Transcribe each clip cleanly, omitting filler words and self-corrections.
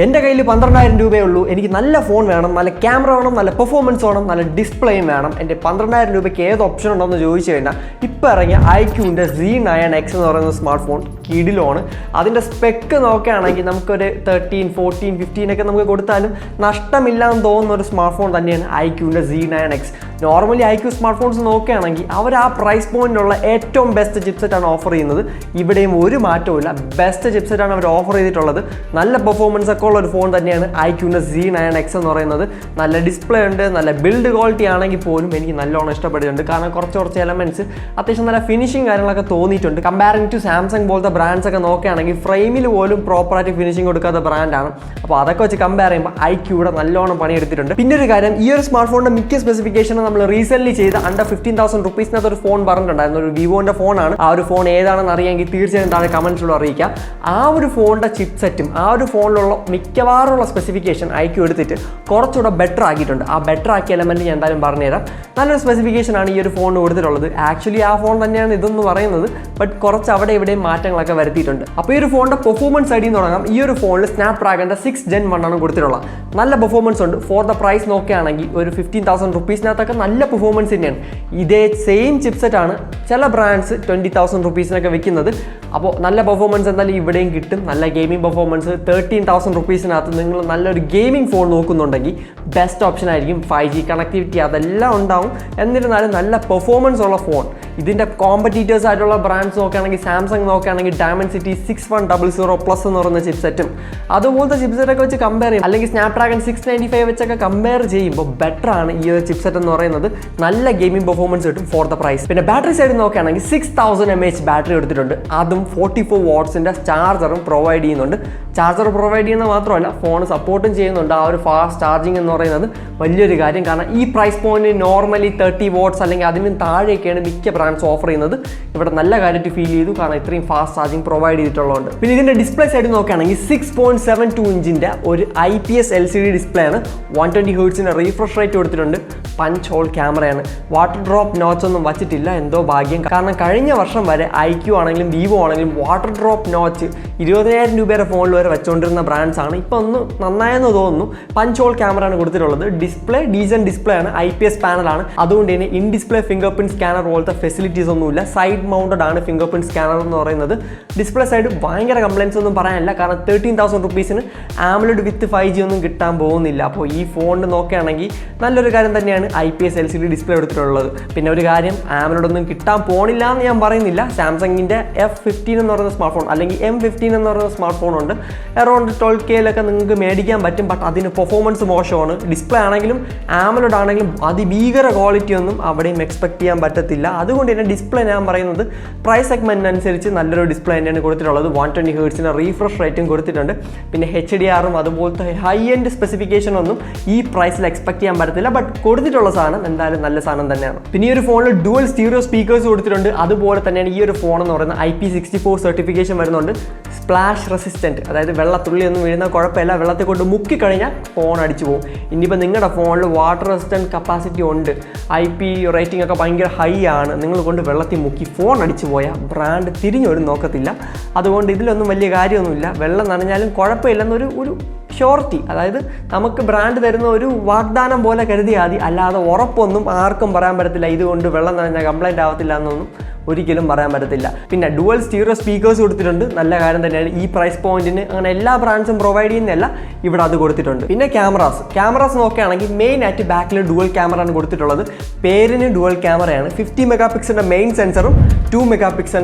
എൻ്റെ കയ്യിൽ 12,000 രൂപയേ ഉള്ളൂ, എനിക്ക് നല്ല ഫോൺ വേണം, നല്ല ക്യാമറ വേണം, നല്ല പെർഫോമൻസ് വേണം, നല്ല ഡിസ്പ്ലേയും വേണം. എൻ്റെ 12,000 രൂപയ്ക്ക് ഏത് ഓപ്ഷൻ ഉണ്ടെന്ന് ചോദിച്ചു കഴിഞ്ഞാൽ ഇപ്പോൾ ഇറങ്ങിയ iQൻ്റെ Z9X എന്ന് പറയുന്ന സ്മാർട്ട് ഫോൺ കിടിലാണ്. അതിൻ്റെ സ്പെക്ക് നോക്കുകയാണെങ്കിൽ നമുക്കൊരു 13, 14, 15 ഒക്കെ നമുക്ക് കൊടുത്താലും നഷ്ടമില്ലാന്ന് തോന്നുന്ന ഒരു സ്മാർട്ട് ഫോൺ തന്നെയാണ് iQൻ്റെ Z9X. Normally iQ smart phones നോക്കുകയാണെങ്കിൽ അവർ ആ പ്രൈസ് പോയിന്റിലുള്ള ഏറ്റവും ബെസ്റ്റ് ചിപ്സെറ്റാണ് ഓഫർ ചെയ്യുന്നത്. ഇവിടെയും ഒരു മാറ്റവുമില്ല, ബെസ്റ്റ് ചിപ്സെറ്റാണ് അവർ ഓഫർ ചെയ്തിട്ടുള്ളത്. നല്ല പെർഫോമൻസ് ഒക്കെ ഉള്ള ഒരു ഫോൺ തന്നെയാണ് iQൻ്റെ Z9X എന്ന് പറയുന്നത്. നല്ല ഡിസ്പ്ലേ ഉണ്ട്, നല്ല ബിൽഡ് ക്വാളിറ്റി ആണെങ്കിൽ പോലും എനിക്ക് നല്ലോണം ഇഷ്ടപ്പെട്ടിട്ടുണ്ട്. കാരണം കുറച്ച് എലമെൻറ്റ്സ് അത്യാവശ്യം നല്ല ഫിനിഷിങ് കാര്യങ്ങളൊക്കെ തോന്നിയിട്ടുണ്ട്. കമ്പാരിങ് ടു സാംസങ് പോലത്തെ ബ്രാൻഡ്സ് ഒക്കെ നോക്കുകയാണെങ്കിൽ ഫ്രെയിമിൽ പോലും പ്രോപ്പറായിട്ട് ഫിനിഷിങ് കൊടുക്കാത്ത ബ്രാൻഡാണ്. അപ്പോൾ അതൊക്കെ വെച്ച് കമ്പയർ ചെയ്യുമ്പോൾ iQയുടെ നല്ലോണം പണിയെടുത്തിട്ടുണ്ട്. പിന്നെ ഒരു കാര്യം, ഈ ഒരു സ്മാർട്ട് ഫോണിൻ്റെ മിക്ക സ്പെസിഫിക്കേഷനും നമ്മൾ റീസെന്റ് ചെയ്ത് അണ്ടർ 15,000 റുപ്പീസിനകത്ത് ഒരു ഫോൺ പറഞ്ഞിട്ടുണ്ടായിരുന്നു. ഒരു വിവോന്റെ ഫോണാണ്. ആ ഒരു ഫോൺ ഏതാണെന്ന് അറിയാമെങ്കിൽ തീർച്ചയായും താഴെ കമന്റ്സിലൂടെ അറിയിക്കാം. ആ ഒരു ഫോണിന്റെ ചിപ്സെറ്റും ആ ഒരു ഫോണിലുള്ള മിക്കവാറുള്ള സ്പെസിഫിക്കേഷൻ iQ എടുത്തിട്ട് കുറച്ചുകൂടെ ബെറ്റർ ആക്കിയിട്ടുണ്ട്. ആ ബെറ്റർ ആക്കിയ എലമെന്റ് ഞാൻ എന്തായാലും പറഞ്ഞുതരാം. നല്ലൊരു സ്പെസിഫിക്കേഷൻ ആണ് ഈ ഒരു ഫോണിന് കൊടുത്തിട്ടുള്ളത്. ആക്ച്വലി ആ ഫോൺ തന്നെയാണ് ഇതെന്ന് പറയുന്നത്, ബട്ട് കുറച്ച് അവിടെ ഇവിടെയും മാറ്റങ്ങളൊക്കെ വരുത്തിയിട്ടുണ്ട്. അപ്പോൾ ഈ ഒരു ഫോണിന്റെ പെർഫോമൻസ് ഐഡിയിൽ നിന്ന് തുടങ്ങാം. ഈ ഒരു ഫോണിൽ സ്നാപ്ഡ്രാഗന്റെ 6 Gen 1 ആണ് കൊടുത്തിട്ടുള്ളത്. നല്ല പെർഫോമൻസ് ഉണ്ട്. ഫോർ ദ പ്രൈസ് നോക്കുകയാണെങ്കിൽ ഒരു 15,000 റുപ്പീസിനകത്തൊക്കെ നല്ല പെർഫോമൻസ് തന്നെയാണ്. ഇതേ സെയിം ചിപ്സെറ്റ് ആണ് ചില ബ്രാൻഡ്സ് 20,000 റുപ്പീസിനൊക്കെ വെക്കുന്നത്. അപ്പോൾ നല്ല പെർഫോമൻസ് എന്തായാലും ഇവിടെയും കിട്ടും. നല്ല ഗെയിമിംഗ് പെർഫോമൻസ് 13,000 റുപ്പീസിനകത്ത് നിങ്ങൾ നല്ലൊരു ഗെയിമിംഗ് ഫോൺ നോക്കുന്നുണ്ടെങ്കിൽ ബെസ്റ്റ് ഓപ്ഷൻ ആയിരിക്കും. 5G കണക്ടിവിറ്റി അതെല്ലാം ഉണ്ടാവും. എന്നിരുന്നാലും നല്ല പെർഫോമൻസ് ഉള്ള ഫോൺ. ഇതിൻ്റെ കോമ്പറ്റീറ്റേഴ്സ് ആയിട്ടുള്ള ബ്രാൻഡ്സ് നോക്കുകയാണെങ്കിൽ സാംസങ് നോക്കുകയാണെങ്കിൽ Dimensity 6100+ എന്ന് പറയുന്ന ചിപ്സെറ്റും അതുപോലത്തെ ചിപ്സെറ്റൊക്കെ വെച്ച് കമ്പയർ ചെയ്യും, അല്ലെങ്കിൽ സ്നാപ്ഡ്രാഗൺ 695 വെച്ചൊക്കെ കമ്പയർ ചെയ്യുമ്പോൾ ബെറ്റർ ആണ് ഈ ഒരു ചിപ്സെറ്റ് എന്ന് പറയുന്നത്. നല്ല ഗെയിമിംഗ് പെർഫോമൻസ് കിട്ടും ഫോർ ദ പ്രൈസ്. പിന്നെ ബാറ്ററി സൈഡ് നോക്കുകയാണെങ്കിൽ 6000 mAh ബാറ്ററി എടുത്തിട്ടുണ്ട്. അതും 44 വാട്ട്സിൻ്റെ ചാർജറും പ്രൊവൈഡ് ചെയ്യുന്നുണ്ട്. ചാർജർ പ്രൊവൈഡ് ചെയ്യുന്നത് മാത്രമല്ല ഫോൺ സപ്പോർട്ടും ചെയ്യുന്നുണ്ട്. ആ ഒരു ഫാസ്റ്റ് ചാർജിങ് എന്ന് പറയുന്നത് വലിയൊരു കാര്യം. കാരണം ഈ പ്രൈസ് പോയിന്റ് നോർമലി 30 വാട്ട്സ് അല്ലെങ്കിൽ അതിനും താഴെയൊക്കെയാണ് മിക്ക ബ്രാൻഡ്സ് ഓഫർ ചെയ്യുന്നത്. ഇവിടെ നല്ല കാര്യമായിട്ട് ഫീൽ ചെയ്തു, കാരണം ഇത്രയും ഫാസ്റ്റ് ചാർജിങ് പ്രൊവൈഡ് ചെയ്തിട്ടുള്ളതുകൊണ്ട്. പിന്നെ ഇതിൻ്റെ ഡിസ്പ്ലേ സൈഡ് നോക്കുകയാണെങ്കിൽ 6.72 ഇഞ്ചിൻ്റെ ഒരു IPS LCD ഡിസ്പ്ലേ ആണ്. 120 ഹെർട്സിൻ്റെ റീഫ്രഷ് റേറ്റ് കൊടുത്തിട്ടുണ്ട്. പഞ്ച് ഹോൾ ക്യാമറയാണ്. വാട്ടർ ഡ്രോപ്പ് നോച്ച് ഒന്നും വച്ചിട്ടില്ല, എന്തോ ഭാഗ്യം. കാരണം കഴിഞ്ഞ വർഷം വരെ iQ ആണെങ്കിലും വിവോ ആണെങ്കിലും വാട്ടർ ഡ്രോപ്പ് നോച്ച് 20,000 രൂപയുടെ ഫോണിൽ വരെ വെച്ചുകൊണ്ടിരുന്ന ബ്രാൻഡ്സ് ആണ്. ഇപ്പോൾ ഒന്ന് നന്നായെന്ന് തോന്നുന്നു. പഞ്ച് ഹോൾ ക്യാമറയാണ് കൊടുത്തിട്ടുള്ളത്. ഡിസ്പ്ലേ ഡീസൻറ്റ് ഡിസ്പ്ലേ ആണ്. IPS പാനലാണ്. അതുകൊണ്ട് തന്നെ in display finger print scanner പോലത്തെ ഫെസിലിറ്റീസ് ഒന്നുമില്ല. സൈഡ് മൗണ്ടഡ് ആണ് ഫിംഗർ പ്രിന്റ് സ്കാനർ എന്ന് പറയുന്നത്. ഡിസ്പ്ലേ സൈഡ് ഭയങ്കര കംപ്ലൈൻസ് ഒന്നും പറയാനില്ല. കാരണം 13,000 റുപ്പീസിന് AMOLED വിത്ത് 5G ഒന്നും കിട്ടാൻ പോകുന്നില്ല. അപ്പോൾ ഈ ഫോണിന് നോക്കുകയാണെങ്കിൽ നല്ലൊരു കാര്യം തന്നെയാണ് IPS LCD ഡിസ്പ്ലേ എടുത്തിട്ടുള്ളത്. പിന്നെ ഒരു കാര്യം, AMOLED ഒന്നും കിട്ടാൻ പോണില്ല എന്ന് ഞാൻ പറയുന്നില്ല. സാംസങ്ങിൻ്റെ F15 എന്ന് പറയുന്ന സ്മാർട്ട് ഫോൺ അല്ലെങ്കിൽ M15 എന്ന് പറയുന്ന സ്മാർട്ട് ഫോൺ ഉണ്ട്. അറൗണ്ട് 12Kയിലൊക്കെ നിങ്ങൾക്ക് മേടിക്കാൻ പറ്റും. ബട്ട് അതിന് പെർഫോമൻസ് മോശമാണ്. ഡിസ്പ്ലേ ആണെങ്കിലും AMOLED ആണെങ്കിലും അതിഭീകര ക്വാളിറ്റി ഒന്നും അവിടെയും എക്സ്പെക്ട് ചെയ്യാൻ പറ്റത്തില്ല. അതുകൊണ്ട് തന്നെ ഡിസ്പ്ലേ ഞാൻ പറയുന്നത് പ്രൈസ് സെഗ്മെന്റിനനുസരിച്ച് നല്ലൊരു ഡിസ്പ്ലേ തന്നെയാണ് കൊടുത്തിട്ടുള്ളത്. 120 ഹെർട്സിൻ്റെ റീഫ്രഷ് റേറ്റും കൊടുത്തിട്ടുണ്ട്. പിന്നെ HDR-ഉം അതുപോലത്തെ ഹൈ എൻഡ് സ്പെസിഫിക്കേഷൻ ഒന്നും ഈ പ്രൈസിൽ എക്സ്പെക്ട് ചെയ്യാൻ പറ്റത്തില്ല. ബട്ട് കൊടുത്തിട്ടുള്ള സാധനം എന്തായാലും നല്ല സാധനം തന്നെയാണ്. പിന്നെ ഈ ഒരു ഫോണിൽ ഡുവൽ സ്റ്റീരിയോ സ്പീക്കേഴ്സ് കൊടുത്തിട്ടുണ്ട്. അതുപോലെ തന്നെയാണ് ഈ ഒരു ഫോൺ എന്ന് പറയുന്നത് IP64 സർട്ടിഫിക്കേഷൻ വരുന്നുണ്ട്. സ്പ്ലാഷ് റെസിസ്റ്റൻറ്റ്, അതായത് വെള്ളത്തുള്ളി ഒന്നും വീഴുന്ന കുഴപ്പമില്ല. വെള്ളത്തെ കൊണ്ട് മുക്കിക്കഴിഞ്ഞാൽ ഫോൺ അടിച്ചു പോകും. ഇനിയിപ്പോൾ നിങ്ങളുടെ ഫോണിൽ വാട്ടർ റെസിസ്റ്റൻറ്റ് കപ്പാസിറ്റി ഉണ്ട്, IP റേറ്റിംഗ് ഒക്കെ ഭയങ്കര ഹൈ ആണ്, നിങ്ങൾ കൊണ്ട് വെള്ളത്തിൽ മുക്കി ഫോൺ അടിച്ചു പോയാൽ ബ്രാൻഡ് തിരിഞ്ഞൊരു നോക്കത്തില്ല. അതുകൊണ്ട് ഇതിലൊന്നും വലിയ കാര്യമൊന്നുമില്ല. വെള്ളം നനഞ്ഞാലും കുഴപ്പമില്ലെന്നൊരു ഷ്യോറിറ്റി, അതായത് നമുക്ക് ബ്രാൻഡ് തരുന്ന ഒരു വാഗ്ദാനം പോലെ കരുതിയാൽ മതി. അല്ലാതെ ഉറപ്പൊന്നും ആർക്കും പറയാൻ പറ്റത്തില്ല ഇതുകൊണ്ട് വെള്ളം നനഞ്ഞാൽ കംപ്ലൈൻറ്റ് ആവത്തില്ല എന്നൊന്നും ഒരിക്കലും പറയാൻ പറ്റത്തില്ല. പിന്നെ ഡുവൽ സ്റ്റീരിയോ സ്പീക്കേഴ്സ് കൊടുത്തിട്ടുണ്ട്. നല്ല കാര്യം തന്നെയാണ്. ഈ പ്രൈസ് പോയിന്റിന് അങ്ങനെ എല്ലാ ബ്രാൻഡ്സും പ്രൊവൈഡ് ചെയ്യുന്നതല്ല, ഇവിടെ അത് കൊടുത്തിട്ടുണ്ട്. പിന്നെ ക്യാമറാസ് നോക്കുകയാണെങ്കിൽ മെയിൻ ആയിട്ട് ബാക്കിൽ ഡുവൽ ക്യാമറയാണ് കൊടുത്തിട്ടുള്ളത്. പേരിന് ഡുവൽ ക്യാമറയാണ്. 50 മെഗാ മെയിൻ സെൻസറും 2 മെഗാ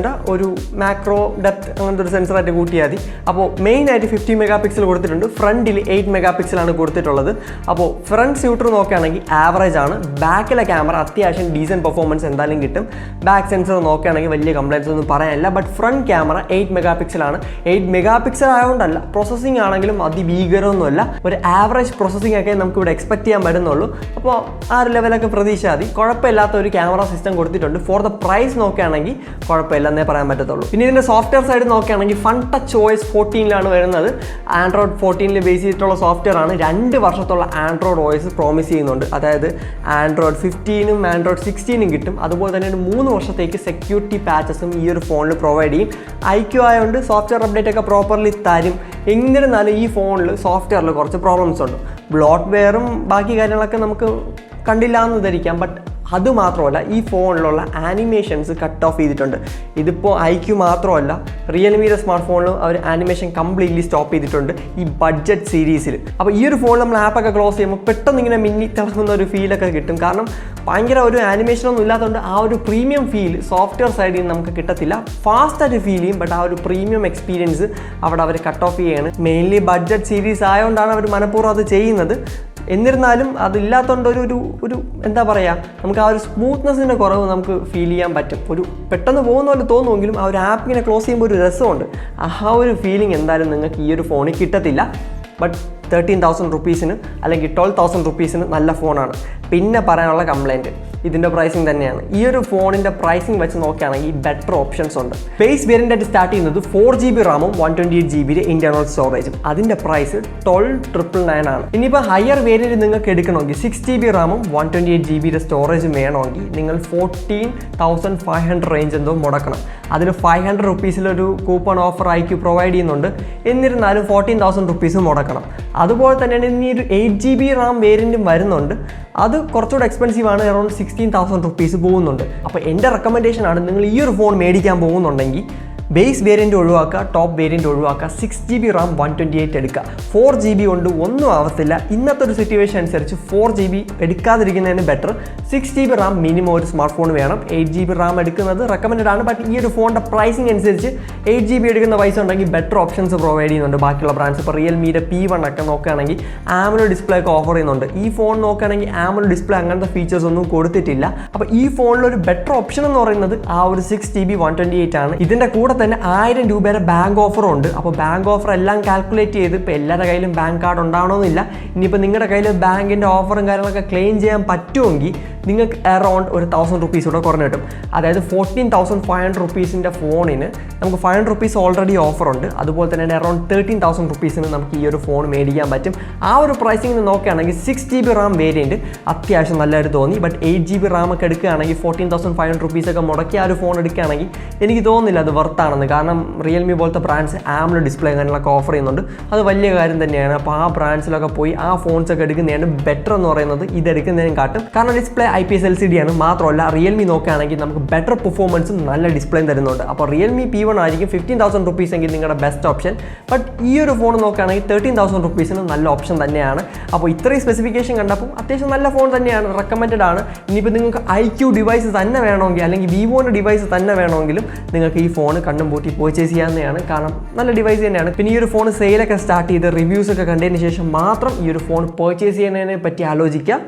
ഒരു മാക്രോ ഡെപ്ത് അങ്ങനത്തെ ഒരു സെൻസറായിട്ട് കൂട്ടിയാൽ മതി. അപ്പോൾ മെയിൻ ആയിട്ട് 50 മെഗാ കൊടുത്തിട്ടുണ്ട്. ഫ്രണ്ടിൽ 8 മെഗാ ആണ് കൊടുത്തിട്ടുള്ളത്. അപ്പോൾ ഫ്രണ്ട് ഷൂട്ടർ നോക്കുകയാണെങ്കിൽ ആവറേജ് ആണ്. ബാക്കിലെ ക്യാമറ അത്യാവശ്യം ഡീസൻറ്റ് പെർഫോമൻസ് എന്തായാലും കിട്ടും. ബാക്ക് സെൻസർ നോക്കുകയാണെങ്കിൽ വലിയ കംപ്ലൈൻറ്റ്സ് ഒന്നും പറയാനില്ല. ബട്ട് ഫ്രണ്ട് ക്യാമറ 8 മെഗാ ആണ്. 8 മെഗാ ആയതുകൊണ്ടല്ല, പ്രോസസ്സിംഗ് ആണെങ്കിലും അതിഭീകരമൊന്നുമല്ല. ഒരു ആവറേജ് പ്രോസസ്സിംഗ് ഒക്കെ നമുക്ക് ഇവിടെ എക്സ്പെക്ട് ചെയ്യാൻ പറ്റുന്നുള്ളൂ. അപ്പോൾ ആ ഒരു ലെവലൊക്കെ പ്രതീക്ഷ മതി. കുഴപ്പമില്ലാത്ത ഒരു ക്യാമറ സിസ്റ്റം കൊടുത്തിട്ടുണ്ട്. ഫോർ ദ പ്രൈസ് നോക്കുകയാണെങ്കിൽ കുഴപ്പമില്ലെന്നേ പറയാൻ പറ്റത്തുള്ളൂ. പിന്നെ ഇതിൻ്റെ സോഫ്റ്റ്വെയർ സൈഡ് നോക്കുകയാണെങ്കിൽ FunTouch OS 14 വരുന്നത്. Android 14 ബേസ് ചെയ്തിട്ടുള്ള സോഫ്റ്റ്വെയർ ആണ്. 2 വർഷത്തുള്ള Android OS പ്രോമിസ് ചെയ്യുന്നുണ്ട്. അതായത് Android 15ഉം Android 16ഉം കിട്ടും. അതുപോലെ തന്നെ 3 വർഷത്തേക്ക് സെക്യൂരിറ്റി പാച്ചസും ഈ ഒരു ഫോണിൽ പ്രൊവൈഡ് ചെയ്യും. IQ ആയതുകൊണ്ട് സോഫ്റ്റ്വെയർ അപ്ഡേറ്റ് ഒക്കെ പ്രോപ്പർലി തരും. എന്നിരുന്നാലും ഈ ഫോണിൽ സോഫ്റ്റ്വെയറിൽ കുറച്ച് പ്രോബ്ലംസ് ഉണ്ട്. ബ്ലോട്ട്വെയറും ബാക്കി കാര്യങ്ങളൊക്കെ നമുക്ക് കണ്ടില്ല എന്ന് ധരിക്കാം. ബട്ട് അതുമാത്രമല്ല, ഈ ഫോണിലുള്ള ആനിമേഷൻസ് കട്ട് ഓഫ് ചെയ്തിട്ടുണ്ട്. ഇതിപ്പോൾ IQ മാത്രമല്ല, റിയൽമിയുടെ സ്മാർട്ട് ഫോണിലും അവർ ആനിമേഷൻ കംപ്ലീറ്റ്ലി സ്റ്റോപ്പ് ചെയ്തിട്ടുണ്ട് ഈ ബഡ്ജറ്റ് സീരീസിൽ. അപ്പോൾ ഈ ഒരു ഫോണിൽ നമ്മൾ ആപ്പൊക്കെ ക്ലോസ് ചെയ്യുമ്പോൾ പെട്ടെന്ന് ഇങ്ങനെ മിന്നി തിളങ്ങുന്ന ഒരു ഫീലൊക്കെ കിട്ടും. കാരണം ഭയങ്കര ഒരു ആനിമേഷനൊന്നും ഇല്ലാത്തതുകൊണ്ട് ആ ഒരു പ്രീമിയം ഫീൽ സോഫ്റ്റ്വെയർ സൈഡിൽ നിന്ന് നമുക്ക് കിട്ടത്തില്ല. ഫാസ്റ്റായിട്ട് ഫീൽ ചെയ്യും, ബട്ട് ആ ഒരു പ്രീമിയം എക്സ്പീരിയൻസ് അവിടെ അവർ കട്ട് ഓഫ് ചെയ്യുകയാണ്. മെയിൻലി ബഡ്ജറ്റ് സീരീസ് ആയതുകൊണ്ടാണ് അവർ മനഃപൂർവ്വം അത് ചെയ്യുന്നത്. എന്നിരുന്നാലും അതില്ലാത്തതുകൊണ്ട് ഒരു എന്താ പറയുക, നമുക്ക് ആ ഒരു സ്മൂത്ത്നെസ്സിൻ്റെ കുറവ് നമുക്ക് ഫീൽ ചെയ്യാൻ പറ്റും. ഒരു പെട്ടെന്ന് പോകുന്ന പോലെ തോന്നുമെങ്കിലും ആ ഒരു ആപ്പ് ഇങ്ങനെ ക്ലോസ് ചെയ്യുമ്പോൾ ഒരു രസമുണ്ട്. ആ ഒരു ഫീലിംഗ് എന്തായാലും നിങ്ങൾക്ക് ഈ ഒരു ഫോണിൽ കിട്ടത്തില്ല. ബട്ട് 13,000 റുപ്പീസിന് അല്ലെങ്കിൽ 12,000 റുപ്പീസിന് നല്ല ഫോണാണ്. പിന്നെ പറയാനുള്ള കംപ്ലൈൻറ്റ് ഇതിൻ്റെ പ്രൈസിങ് തന്നെയാണ്. ഈ ഒരു ഫോണിൻ്റെ പ്രൈസിങ് വെച്ച് നോക്കുകയാണെങ്കിൽ ബെറ്റർ ഓപ്ഷൻസ് ഉണ്ട്. ബേസ് വേരിയൻ്റ് ആയിട്ട് സ്റ്റാർട്ട് ചെയ്യുന്നത് 4GB റാമും 128GB ഇൻറ്റേർണൽ സ്റ്റോറേജും. അതിൻ്റെ പ്രൈസ് 12,999 ആണ്. ഇനിയിപ്പോൾ ഹയർ വേരിയൻറ്റ് നിങ്ങൾക്ക് എടുക്കണമെങ്കിൽ 6GB റാമും 128GB സ്റ്റോറേജും വേണമെങ്കിൽ നിങ്ങൾ 14,500 റേഞ്ച് എന്തോ മുടക്കണം. അതിന് 500 റുപ്പീസിലൊരു കൂപ്പൺ ഓഫർ IQ പ്രൊവൈഡ് ചെയ്യുന്നുണ്ട്. എന്നിരുന്നാലും 14,000 റുപ്പീസ് മുടക്കണം. അതുപോലെ തന്നെയാണ് ഇനി ഒരു 8GB റാം വേരിയൻറ്റും വരുന്നുണ്ട്. അത് കുറച്ചുകൂടെ എക്സ്പെൻസീവ് ആണ്, അറൗണ്ട് 16,000 റുപ്പീസ് പോകുന്നുണ്ട്. അപ്പോൾ എൻ്റെ റെക്കമെൻഡേഷൻ ആണ്, നിങ്ങൾ ഈ ഒരു ഫോൺ മേടിക്കാൻ പോകുന്നുണ്ടെങ്കിൽ ബേസ് വേരിയൻറ്റ് ഒഴിവാക്കുക, ടോപ്പ് വേരിയൻറ്റ് ഒഴിവാക്കുക, 6GB റാം 128 എടുക്കുക. 4GB കൊണ്ട് ഒന്നും ആവത്തില്ല. ഇന്നത്തെ ഒരു സിറ്റുവേഷൻ അനുസരിച്ച് 4GB എടുക്കാതിരിക്കുന്നതിന് ബെറ്റർ 6GB റാം മിനിമം ഒരു സ്മാർട്ട് ഫോൺ വേണം. 8GB റാം എടുക്കുന്നത് റെക്കമെൻഡഡ് ആണ്. ബട്ട് ഈ ഒരു ഫോണിൻ്റെ പ്രൈസിങ് അനുസരിച്ച് 8GB എടുക്കുന്ന പൈസ ഉണ്ടെങ്കിൽ ബെറ്റർ ഓപ്ഷൻസ് പ്രൊവൈഡ് ചെയ്യുന്നുണ്ട് ബാക്കിയുള്ള ബ്രാൻഡ്സ്. ഇപ്പോൾ റിയൽമിയുടെ P1 ഒക്കെ നോക്കുകയാണെങ്കിൽ AMOLED ഡിസ്പ്ലേ ഒക്കെ ഓഫർ ചെയ്യുന്നുണ്ട്. ഈ ഫോൺ നോക്കുകയാണെങ്കിൽ AMOLED ഡിസ്പ്ലേ അങ്ങനത്തെ ഫീച്ചേഴ്സ് ഒന്നും കൊടുത്തിട്ടില്ല. അപ്പോൾ ഈ ഫോണിലൊരു ബെറ്റർ ഓപ്ഷൻ എന്ന് പറയുന്നത് ആ ഒരു 6GB 128 ആണ്. ഇതിൻ്റെ കൂടെ തന്നെ 1000 രൂപയുടെ ബാങ്ക് ഓഫറും ഉണ്ട്. അപ്പോൾ ബാങ്ക് ഓഫർ എല്ലാം കാൽക്കുലേറ്റ് ചെയ്ത് ഇപ്പോൾ എല്ലാവരുടെ കയ്യിലും ബാങ്ക് കാർഡ് ഉണ്ടാവണമെന്നില്ല. ഇനിയിപ്പോൾ നിങ്ങളുടെ കയ്യിൽ ബാങ്കിൻ്റെ ഓഫറും കാര്യങ്ങളൊക്കെ ക്ലെയിം ചെയ്യാൻ പറ്റുമെങ്കിൽ നിങ്ങൾക്ക് അറൗണ്ട് ഒരു 1,000 റുപ്പീസ് കൂടെ കുറഞ്ഞ് കിട്ടും. അതായത് 14,500 റുപ്പീസിൻ്റെ ഫോണിന് നമുക്ക് 500 റുപ്പീസ് ഓൾറെഡി ഓഫറുണ്ട്. അതുപോലെ തന്നെ അറൗണ്ട് 13,000 റുപ്പീസിന് നമുക്ക് ഈ ഒരു ഫോൺ മേടിക്കാൻ പറ്റും. ആ ഒരു പ്രൈസിങ്ങിന് നോക്കുകയാണെങ്കിൽ 6GB റാം വേരിയൻറ്റ് അത്യാവശ്യം നല്ലതായിട്ട് തോന്നി. ബട്ട് 8GB റാം ഒക്കെ എടുക്കുകയാണെങ്കിൽ 14,500 റുപ്പീസൊക്കെ മുടക്കി ആ ഒരു ഫോൺ എടുക്കുകയാണെങ്കിൽ എനിക്ക് തോന്നുന്നില്ല അത് വർത്താണെന്ന്. കാരണം റിയൽമി പോലത്തെ ബ്രാൻഡ്സ് AMOLED ഡിസ്പ്ലേ കാര്യങ്ങളൊക്കെ ഓഫർ ചെയ്യുന്നുണ്ട്. അത് വലിയ കാര്യം തന്നെയാണ്. അപ്പോൾ ആ ബ്രാൻഡ്സിലൊക്കെ പോയി ആ ഫോൺസ് ഒക്കെ എടുക്കുന്നതാണ് ബെറ്റർ എന്ന് പറയുന്നത് ഇതെടുക്കുന്നതിനും കാട്ടും. കാരണം ഡിസ്പ്ലേ IPS LCD ആണ്. മാത്രമല്ല റിയൽമി നോക്കുകയാണെങ്കിൽ നമുക്ക് ബെറ്റർ പെർഫോമൻസും നല്ല ഡിസ്പ്ലേയും തരുന്നുണ്ട്. അപ്പോൾ റിയൽമി P1 ആയിരിക്കും 15,000 റുപ്പീസ് എങ്കിൽ നിങ്ങളുടെ ബെസ്റ്റ് ഓപ്ഷൻ. ബട്ട് ഈ ഒരു ഫോൺ നോക്കുകയാണെങ്കിൽ 13,000 റുപ്പീസിന് നല്ല ഓപ്ഷൻ തന്നെയാണ്. അപ്പോൾ ഇത്രയും സ്പെസിഫിക്കേഷൻ കണ്ടപ്പോൾ അത്യാവശ്യം നല്ല ഫോൺ തന്നെയാണ്, റെക്കമെൻഡഡ് ആണ്. ഇനിയിപ്പോൾ നിങ്ങൾക്ക് IQ ഡിവൈസ് തന്നെ വേണമെങ്കിൽ അല്ലെങ്കിൽ വിവോൻ്റെ ഡിവൈസ് തന്നെ വേണമെങ്കിലും നിങ്ങൾക്ക് ഈ ഫോൺ കണ്ണും പൂട്ടി പർച്ചേസ് ചെയ്യാവുന്നതാണ്. കാരണം നല്ല ഡിവൈസ് തന്നെയാണ്. പിന്നെ ഈ ഒരു ഫോൺ സെയിലൊക്കെ സ്റ്റാർട്ട് ചെയ്ത് റിവ്യൂസ് ഒക്കെ കണ്ടതിന് ശേഷം മാത്രം ഈ ഒരു ഫോൺ പർച്ചേസ് ചെയ്യുന്നതിനെ പറ്റി ആലോചിക്കുക.